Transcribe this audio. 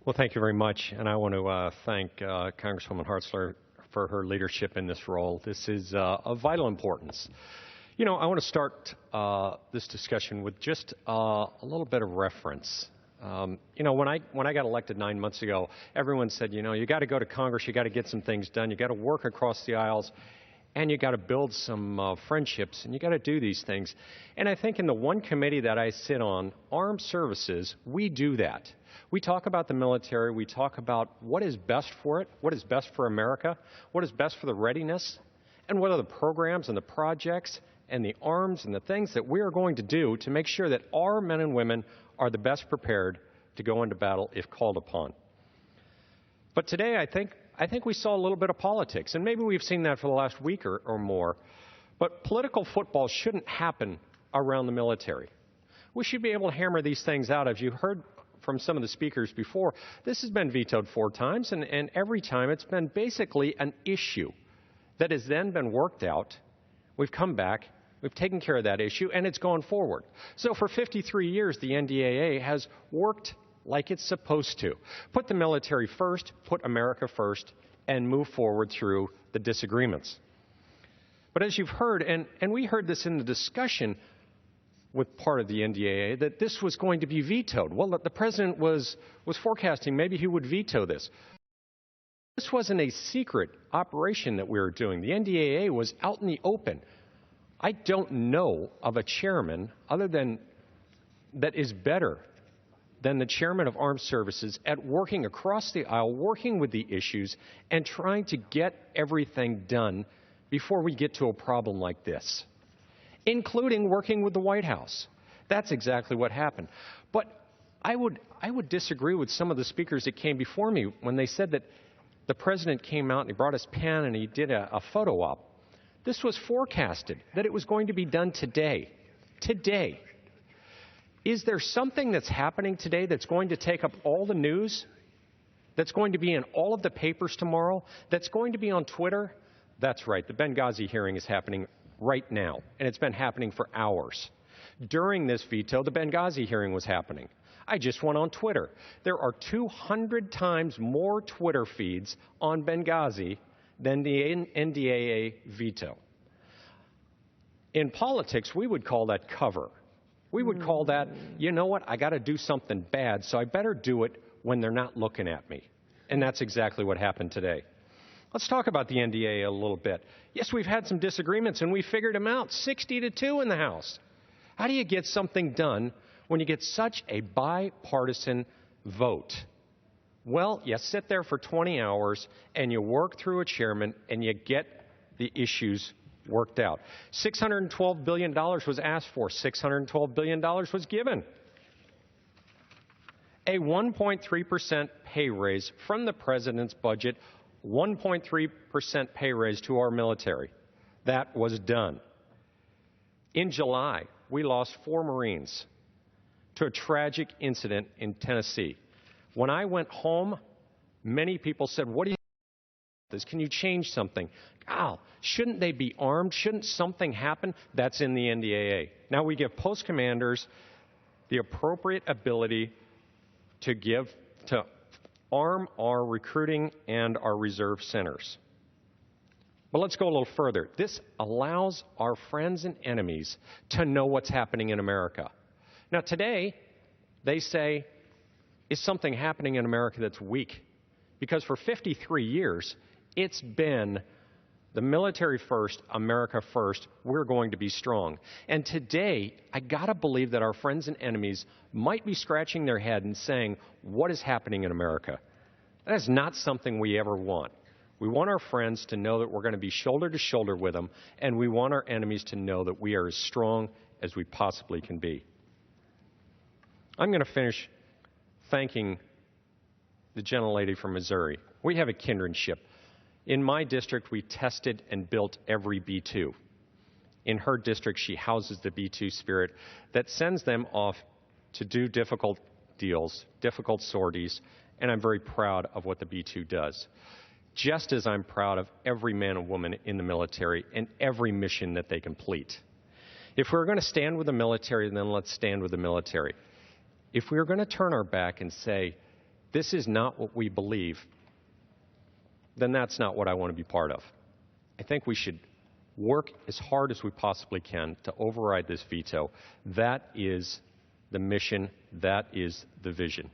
Well, thank you very much, and I want to thank Congresswoman Hartzler for her leadership in this role. This is of vital importance. You know, I want to start this discussion with just a little bit of reference. You know, when I got elected 9 months ago, everyone said, you know, you got to go to Congress, you got to get some things done, you got to work across the aisles, and you got to build some friendships, and you got to do these things. And I think in the one committee that I sit on, Armed Services, we do that. We talk about the military, we talk about what is best for it, what is best for America, what is best for the readiness, and what are the programs and the projects and the arms and the things that we are going to do to make sure that our men and women are the best prepared to go into battle if called upon. But today, I think we saw a little bit of politics, and maybe we've seen that for the last week or more. But political football shouldn't happen around the military. We should be able to hammer these things out. As you heard from some of the speakers before, this has been vetoed 4 times, and every time it's been basically an issue that has then been worked out. We've come back, we've taken care of that issue, and it's gone forward. So for 53 years, the NDAA has worked like it's supposed to. Put the military first, put America first, and move forward through the disagreements. But as you've heard, and we heard this in the discussion with part of the NDAA, that this was going to be vetoed. Well, the president was forecasting maybe he would veto this. This wasn't a secret operation that we were doing. The NDAA was out in the open. I don't know of a chairman other than that is better than the chairman of Armed Services at working across the aisle, working with the issues, and trying to get everything done before we get to a problem like this, including working with the White House. That's exactly what happened. But I would disagree with some of the speakers that came before me when they said that the president came out and he brought his pen and he did a photo op. This was forecasted, that it was going to be done today. Today. Is there something that's happening today that's going to take up all the news, that's going to be in all of the papers tomorrow, that's going to be on Twitter? That's right. The Benghazi hearing is happening right now, and it's been happening for hours. During this veto, the Benghazi hearing was happening. I just went on Twitter. There are 200 times more Twitter feeds on Benghazi than the NDAA veto. In politics, we would call that cover. We would call that, you know what, I got to do something bad, so I better do it when they're not looking at me. And that's exactly what happened today. Let's talk about the NDAA a little bit. Yes, we've had some disagreements, and we figured them out, 60-2 in the House. How do you get something done when you get such a bipartisan vote? Well, you sit there for 20 hours, and you work through a chairman, and you get the issues worked out. $612 billion was asked for. $612 billion was given. A 1.3% pay raise from the president's budget, 1.3% pay raise to our military. That was done. In July, we lost 4 Marines to a tragic incident in Tennessee. When I went home, many people said, what do you think about this? Can you change something? Oh, shouldn't they be armed? Shouldn't something happen? That's in the NDAA. Now we give post commanders the appropriate ability to arm our recruiting and our reserve centers. But let's go a little further. This allows our friends and enemies to know what's happening in America. Now today, they say, is something happening in America that's weak? Because for 53 years, it's been the military first, America first, we're going to be strong. And today, I gotta believe that our friends and enemies might be scratching their head and saying, what is happening in America? That is not something we ever want. We want our friends to know that we're going to be shoulder to shoulder with them, and we want our enemies to know that we are as strong as we possibly can be. I'm going to finish thanking the gentlelady from Missouri. We have a kindredship. In my district, we tested and built every B-2. In her district, she houses the B-2 spirit that sends them off to do difficult deals, difficult sorties, and I'm very proud of what the B-2 does. Just as I'm proud of every man and woman in the military and every mission that they complete. If we're going to stand with the military, then let's stand with the military. If we're going to turn our back and say, this is not what we believe, then that's not what I want to be part of. I think we should work as hard as we possibly can to override this veto. That is the mission. That is the vision.